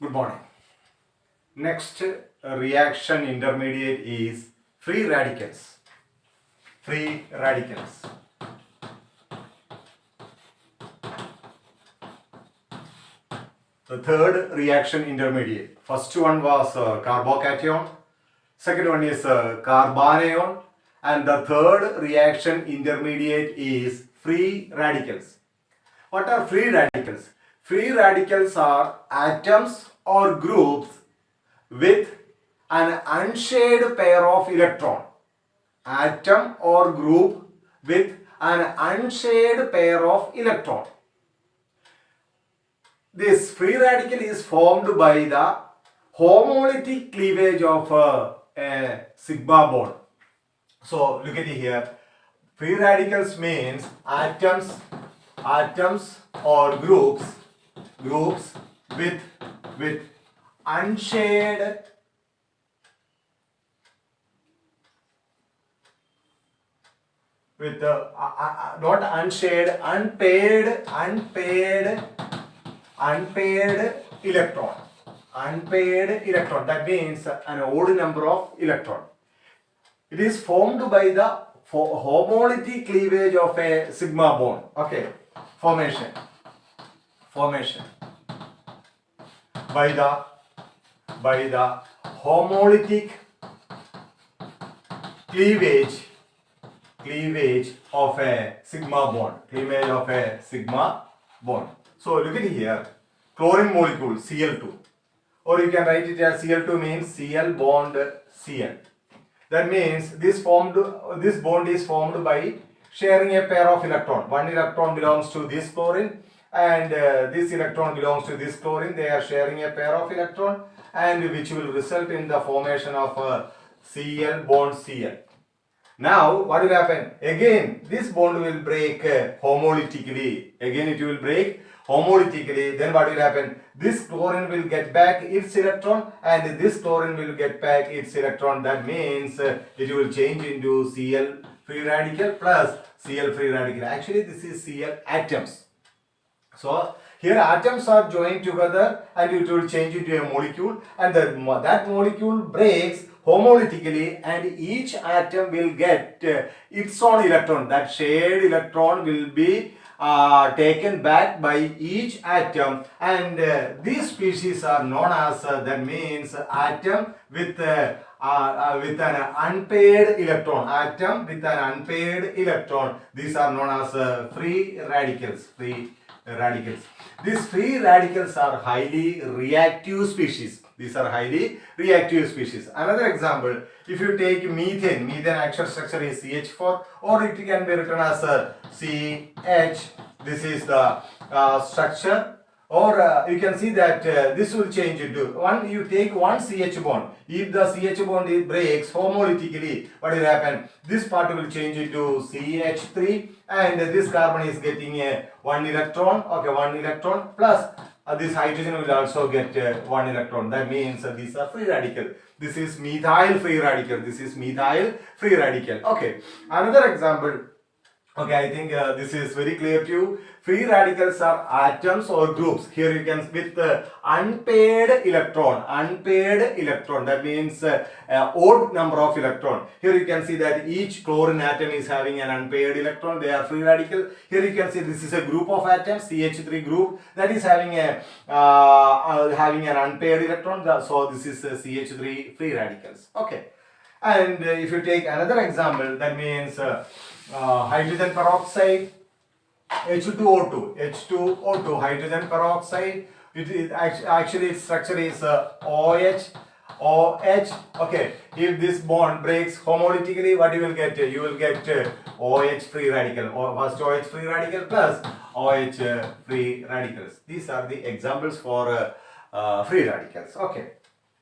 Good morning. Next reaction intermediate is free radicals. Free radicals. The third reaction intermediate. First one was carbocation. Second one is carbanion. And the third reaction intermediate is free radicals. What are free radicals? Free radicals are atoms or groups with an unshared pair of electron. Atom or group with an unshared pair of electron. This free radical is formed by the homolytic cleavage of a sigma bond. So look at it here. Free radicals means atoms or groups with unshared not unshared, unpaired electron. Unpaired electron, that means an odd number of electron. It is formed by the homolytic cleavage of a sigma bond. Okay, formation by the homolytic cleavage of a sigma bond. So look at here, chlorine molecule Cl2, or you can write it as Cl2 means Cl bond Cl. That means this bond is formed by sharing a pair of electron. One electron belongs to this chlorine and this electron belongs to this chlorine. They are sharing a pair of electron, and which will result in the formation of Cl bond Cl. Now what will happen? Again this bond will break homolytically. Then what will happen? This chlorine will get back its electron and this chlorine will get back its electron. That means it will change into Cl free radical plus Cl free radical. Actually this is Cl atoms. So here atoms are joined together and it will change into a molecule, and that molecule breaks homolytically and each atom will get its own electron. That shared electron will be taken back by each atom, and these species are known as that means atom with an unpaired electron. These are known as free radicals. These free radicals are highly reactive species. Another example, if you take methane actual structure is CH4, or it can be written as CH. This is the structure. Or you can see that this will change into one. You take one CH bond. If the CH bond breaks homolytically, what will happen? This part will change into CH3, and this carbon is getting one electron. Okay, one electron plus this hydrogen will also get one electron. That means these are free radical. This is methyl free radical. Okay, another example. Okay, I think this is very clear to you. Free radicals are atoms or groups. Here you can with unpaired electron. That means odd number of electron. Here you can see that each chlorine atom is having an unpaired electron. They are free radical. Here you can see this is a group of atoms, CH3 group, that is having an unpaired electron. So this is CH3 free radicals. Okay, and if you take another example, that means hydrogen peroxide, H2O2, hydrogen peroxide. It is actually its structure is OH. Okay, if this bond breaks homolytically, what you will get? You will get OH free radical, or first OH free radical plus OH free radicals. These are the examples for free radicals. Okay,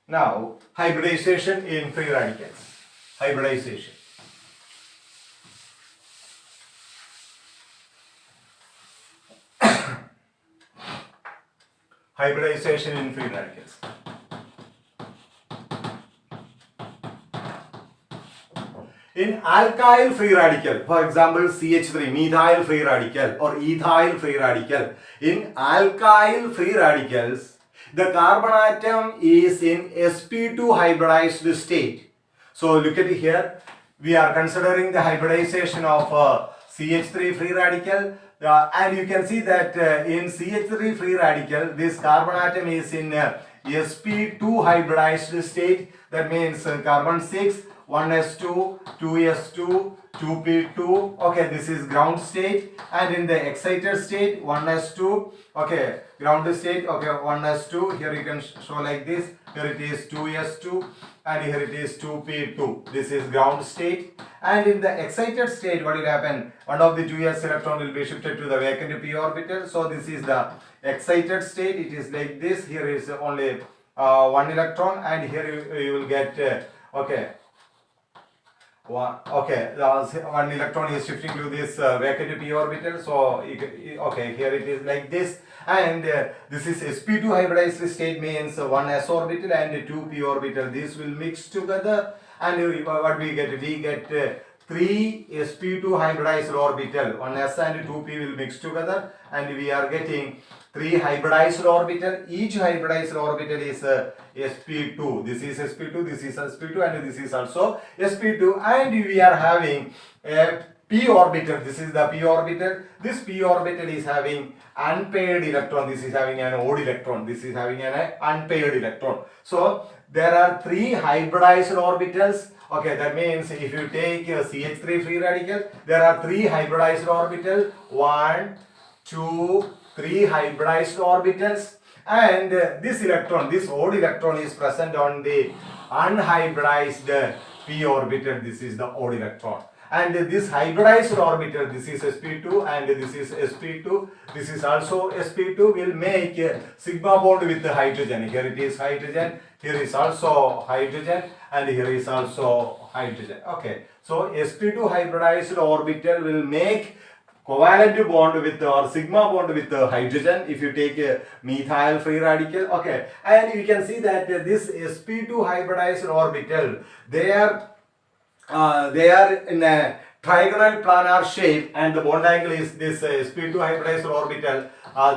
now hybridization in free radicals. Hybridization in free radicals. In alkyl free radical, for example CH3, methyl free radical or ethyl free radical. In alkyl free radicals, The carbon atom is in sp2 hybridized state. So look at here. We are considering the hybridization of CH3 free radical, and you can see that in CH3 free radical, this carbon atom is in sp2 hybridized state. That means carbon 6, 1s2, 2s2, 2p2. Okay, this is ground state, and in the excited state, 1s2. Okay, ground state. Okay, 1s2. Here you can show like this. Here it is 2s2, and here it is 2p2. This is ground state. And in the excited state, what will happen? One of the 2s electron will be shifted to the vacant p orbital. So this is the excited state. It is like this. Here is only one electron, and here you will get okay. One electron is shifting to this vacant p orbital. So okay, here it is like this, and this is sp2 hybridized state, means one s orbital and two p orbital. This will mix together, and what we get? We get three sp2 hybridized orbital. One s and two p will mix together, and we are getting three hybridized orbital. Each hybridized orbital is sp2. This is sp2, this is sp2, and this is also sp2, and we are having a p orbital. This is the p orbital. This p orbital is having unpaired electron. This is having an odd electron. This is having an unpaired electron. So there are three hybridized orbitals. Okay, that means if you take CH3 free radical, there are three hybridized orbitals. 1, 2, 3 hybridized orbitals, and this electron, this odd electron, is present on the unhybridized p orbital. This is the odd electron, and this hybridized orbital, this is sp2 and this is sp2, this is also sp2, will make sigma bond with the hydrogen. Here it is hydrogen, here is also hydrogen, and here is also hydrogen. Okay, so sp2 hybridized orbital will make covalent bond with or sigma bond with hydrogen if you take a methyl free radical. Okay, and you can see that this sp2 hybridized orbital, they are in a trigonal planar shape, and the bond angle is this sp2 hybridized orbital.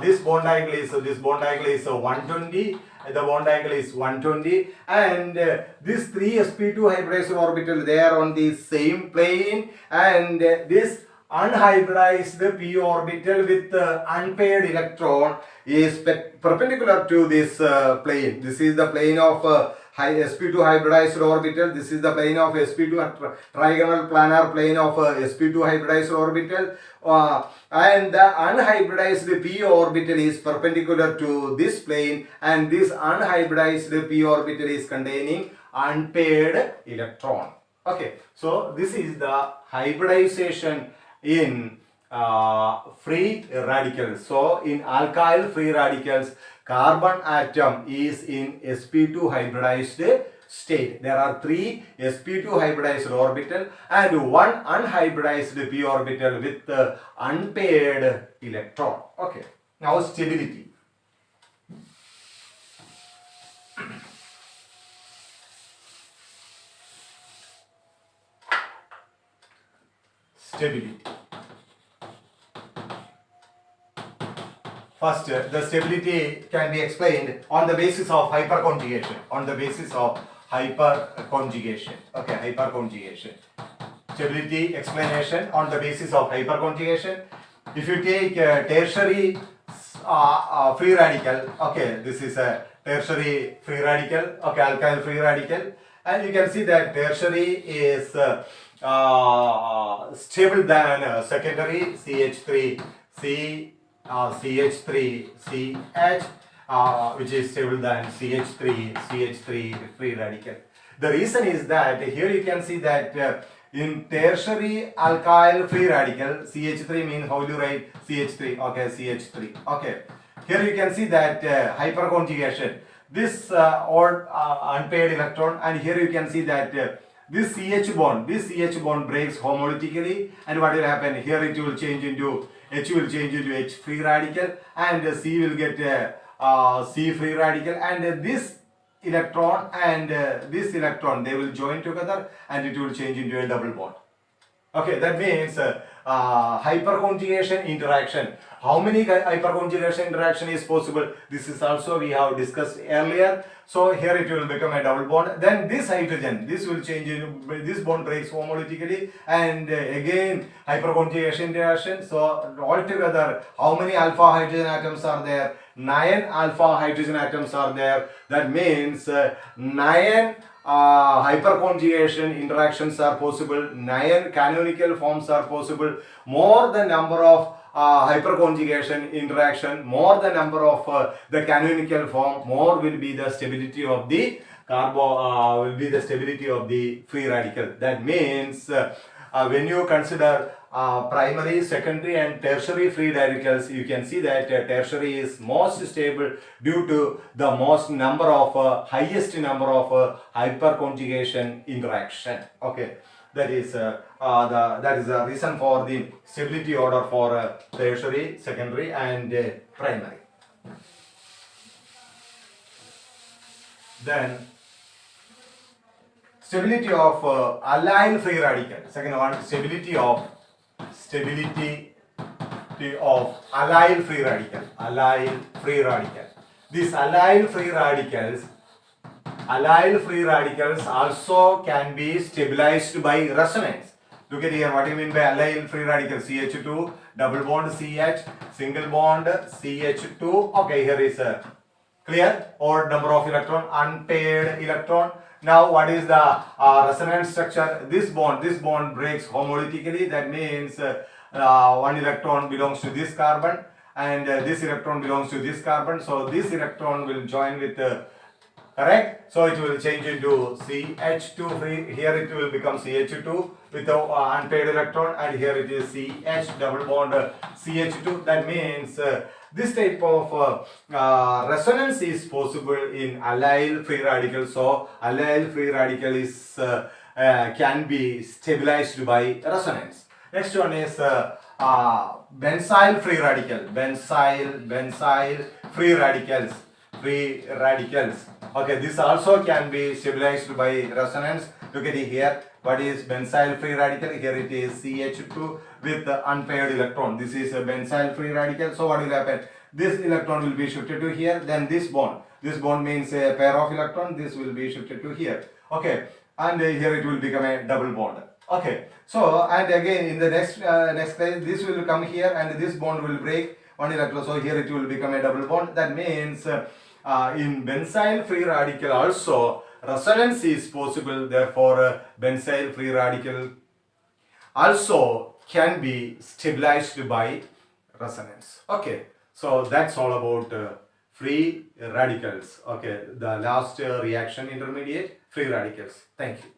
This bond angle is 120. The bond angle is 120, and these three sp2 hybridized orbital, they are on the same plane, and this unhybridized p orbital with unpaired electron is perpendicular to this plane. This is the plane of sp2 hybridized orbital. This is the plane of sp2 trigonal planar plane of sp2 hybridized orbital, and the unhybridized p orbital is perpendicular to this plane, and this unhybridized p orbital is containing unpaired electron. Okay, so this is the hybridization in free radicals. So in alkyl free radicals, carbon atom is in sp2 hybridized state. There are three sp2 hybridized orbital and one unhybridized p orbital with unpaired electron. Okay, now stability. Stability. First, the stability can be explained on the basis of hyperconjugation. On the basis of hyperconjugation. Okay, hyperconjugation. Stability explanation on the basis of hyperconjugation. If you take tertiary free radical, okay, this is a tertiary free radical, okay, alkyl free radical, and you can see that tertiary is stable than secondary CH3 CH3CH, which is stable than CH3 free radical. The reason is that here you can see that in tertiary alkyl free radical, CH3 means how do you write CH3? Okay, CH3. Okay, here you can see that hyperconjugation. This odd unpaired electron, and here you can see that this CH bond breaks homolytically, and what will happen here? It will change into H H free radical, and C will get C free radical, and this electron and this electron, they will join together, and it will change into a double bond. Okay, that means hyperconjugation interaction. How many hyperconjugation interaction is possible? This is also we have discussed earlier. So here it will become a double bond. Then this hydrogen, this will change in, this bond breaks homolytically, and again hyperconjugation interaction. So altogether, how many alpha hydrogen atoms are there? 9 alpha hydrogen atoms are there. That means 9 hyperconjugation interactions are possible, 9 canonical forms are possible. More the number of hyperconjugation interaction, more the number of the canonical form, more will be the stability of the will be the stability of the free radical. That means when you consider primary, secondary and tertiary free radicals, you can see that tertiary is most stable due to the most number of highest number of hyperconjugation interaction. Okay, that is the reason for the stability order for tertiary, secondary and primary. Then stability of allyl free radical. Second one, stability of allyl free radical. Allyl free radical. These allyl free radicals also can be stabilized by resonance. Look at here, what do you mean by allyl free radical? CH2, double bond CH, single bond CH2. Okay, here is clear, odd number of electron, unpaired electron. Now what is the resonance structure? This bond breaks homolytically. That means one electron belongs to this carbon and this electron belongs to this carbon. So this electron will join with correct? So it will change into CH2 free. Here it will become CH2 with the unpaired electron, and here it is CH double bond CH2. That means this type of resonance is possible in allyl free radical. So allyl free radical is can be stabilized by resonance. Next one is benzyl free radical. Benzyl free radicals. Okay, this also can be stabilized by resonance. Look at it here. What is benzyl free radical? Here it is CH2 with unpaired electron. This is a benzyl free radical. So what will happen? This electron will be shifted to here. Then this bond means a pair of electron. This will be shifted to here. Okay, and here it will become a double bond. Okay, so and again in the next slide, this will come here and this bond will break one electron. So here it will become a double bond. That means in benzyl free radical also resonance is possible. Therefore benzyl free radical also can be stabilized by resonance. Okay, so that's all about free radicals. Okay, the last reaction intermediate, free radicals. Thank you.